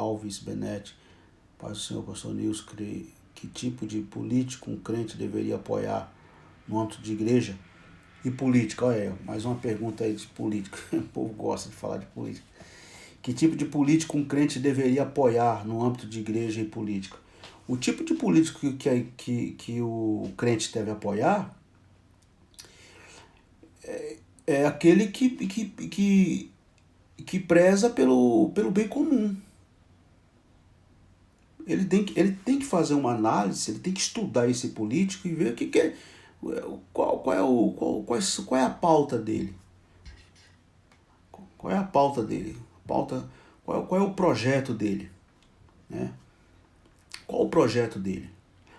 Alves Benetti, Paz do Senhor, pastor Nilson, que tipo de político um crente deveria apoiar no âmbito de igreja e política? Olha aí, mais uma pergunta aí de política. O povo gosta de falar de política. Que tipo de político um crente deveria apoiar no âmbito de igreja e política? O tipo de político que o crente deve apoiar é aquele que preza pelo bem comum. Ele tem que fazer uma análise, ele tem que estudar esse político e ver qual é a pauta dele. Qual é a pauta dele? Qual é o projeto dele? Né? Qual o projeto dele?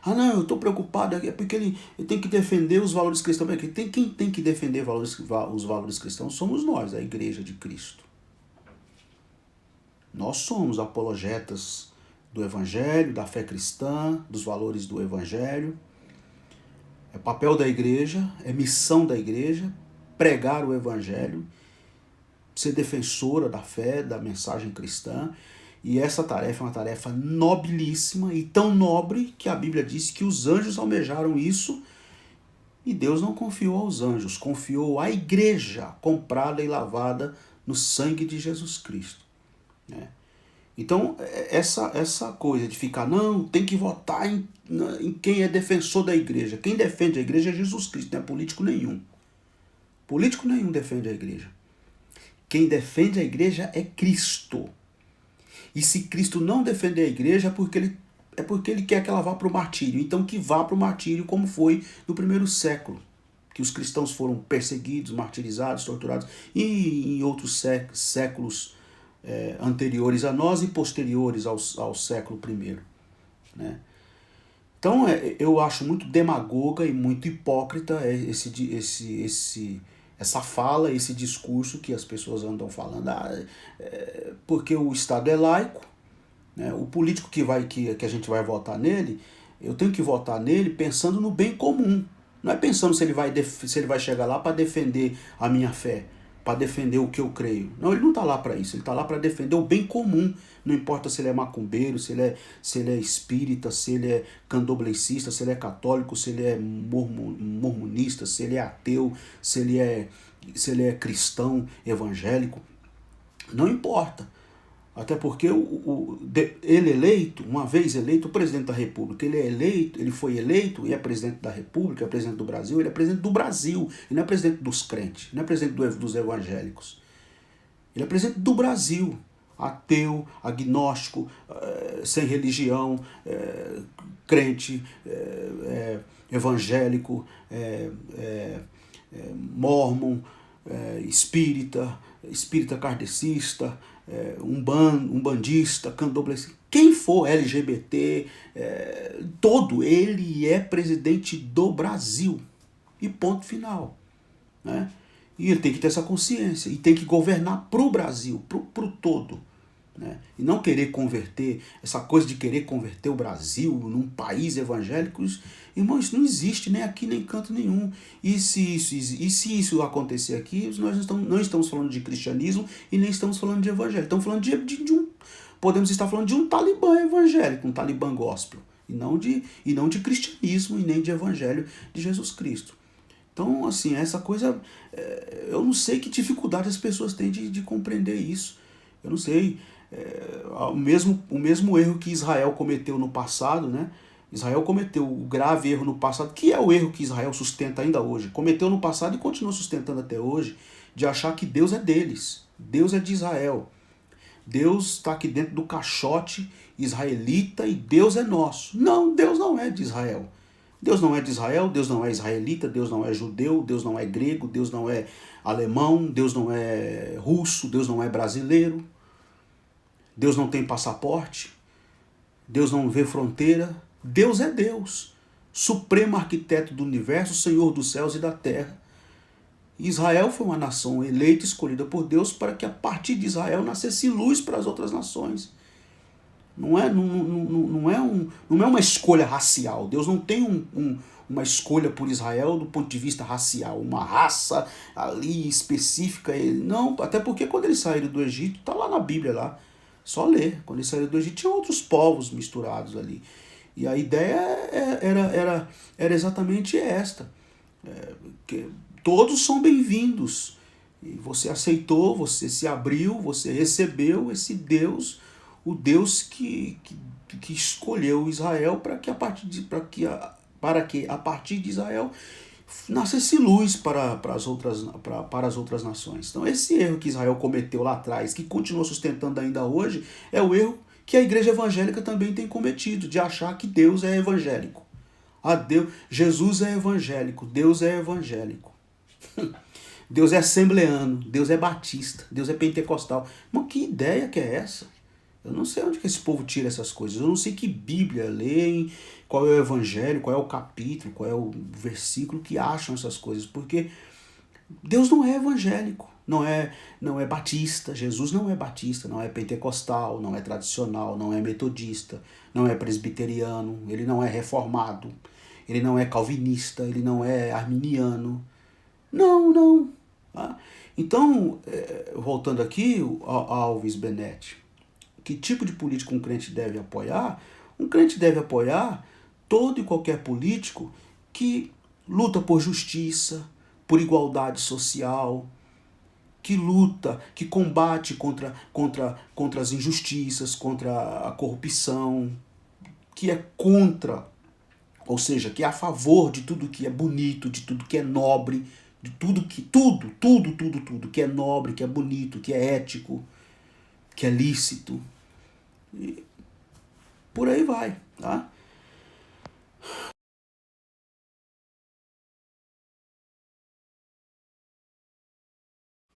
Ah, não, eu estou preocupado, é porque ele tem que defender os valores cristãos. Quem tem que defender os valores cristãos somos nós, a Igreja de Cristo. Nós somos apologetas do Evangelho, da fé cristã, dos valores do Evangelho. É papel da igreja, é missão da igreja, pregar o Evangelho, ser defensora da fé, da mensagem cristã. E essa tarefa é uma tarefa nobilíssima e tão nobre que a Bíblia diz que os anjos almejaram isso e Deus não confiou aos anjos, confiou à igreja comprada e lavada no sangue de Jesus Cristo. Né? Então, essa coisa de ficar, não, tem que votar em quem é defensor da igreja. Quem defende a igreja é Jesus Cristo, não é político nenhum. Político nenhum defende a igreja. Quem defende a igreja é Cristo. E se Cristo não defender a igreja é porque ele quer que ela vá para o martírio. Então que vá para o martírio como foi no primeiro século. Que os cristãos foram perseguidos, martirizados, torturados. E em outros séculos anteriores a nós e posteriores ao século I. Né? Então eu acho muito demagoga e muito hipócrita essa fala, esse discurso que as pessoas andam falando, porque o Estado é laico, né? O político que a gente vai votar nele, eu tenho que votar nele pensando no bem comum, não é pensando se ele vai chegar lá para defender a minha fé, para defender o que eu creio. Não, ele não está lá para isso, ele está lá para defender o bem comum, não importa se ele é macumbeiro, se ele é espírita, se ele é candomblessista, se ele é católico, se ele é mormonista, se ele é ateu, se ele é cristão evangélico, não importa. Até porque ele eleito, uma vez eleito, o presidente da República, ele foi eleito e é presidente da República, é presidente do Brasil, ele é presidente do Brasil, ele não é presidente dos crentes, não é presidente dos evangélicos. Ele é presidente do Brasil, ateu, agnóstico, sem religião, crente, evangélico, mórmon, espírita kardecista, umbandista, candomblessista, quem for LGBT, ele é presidente do Brasil. E ponto final. Né? E ele tem que ter essa consciência, e tem que governar para o Brasil, pro todo. Né? E não querer converter, essa coisa de querer converter o Brasil num país evangélico, irmão, isso não existe nem aqui nem em canto nenhum. E se isso acontecer aqui, nós não estamos falando de cristianismo e nem estamos falando de evangelho. Estamos falando podemos estar falando de um talibã evangélico, um talibã gospel, e não de cristianismo e nem de evangelho de Jesus Cristo. Então, assim, essa coisa, eu não sei que dificuldade as pessoas têm de compreender isso. Eu não sei. O mesmo erro que Israel cometeu no passado, né? Israel cometeu o grave erro no passado, que é o erro que Israel sustenta ainda hoje. Cometeu no passado e continua sustentando até hoje, de achar que Deus é deles, Deus é de Israel. Deus está aqui dentro do caixote israelita e Deus é nosso. Não, Deus não é de Israel. Deus não é de Israel, Deus não é israelita, Deus não é judeu, Deus não é grego, Deus não é alemão, Deus não é russo, Deus não é brasileiro. Deus não tem passaporte, Deus não vê fronteira, Deus é Deus, supremo arquiteto do universo, Senhor dos céus e da terra. Israel foi uma nação eleita, escolhida por Deus, para que a partir de Israel nascesse luz para as outras nações. Não é uma escolha racial, Deus não tem uma escolha por Israel do ponto de vista racial, uma raça ali específica. Não, até porque quando eles saíram do Egito, está lá na Bíblia lá. Só ler. Quando eles saíram do Egito, tinha outros povos misturados ali. E a ideia era exatamente esta. Que todos são bem-vindos. E você aceitou, você se abriu, você recebeu esse Deus, o Deus que escolheu Israel para que a partir de Israel nascesse luz para as outras nações. Então esse erro que Israel cometeu lá atrás, que continua sustentando ainda hoje, é o erro que a igreja evangélica também tem cometido, de achar que Deus é evangélico. Jesus é evangélico, Deus é evangélico. Deus é assembleano, Deus é batista, Deus é pentecostal. Mas que ideia que é essa? Eu não sei onde que esse povo tira essas coisas. Eu não sei que Bíblia leem, qual é o evangelho, qual é o capítulo, qual é o versículo que acham essas coisas. Porque Deus não é evangélico, não é batista, Jesus não é batista, não é pentecostal, não é tradicional, não é metodista, não é presbiteriano, ele não é reformado, ele não é calvinista, ele não é arminiano. Não. Tá? Então, voltando aqui, Alves Benetti, que tipo de político um crente deve apoiar? Um crente deve apoiar todo e qualquer político que luta por justiça, por igualdade social, que luta, que combate contra as injustiças, contra a corrupção, que é contra, ou seja, que é a favor de tudo que é bonito, de tudo que é nobre, de tudo que é nobre, que é bonito, que é ético, que é lícito. E por aí vai, tá?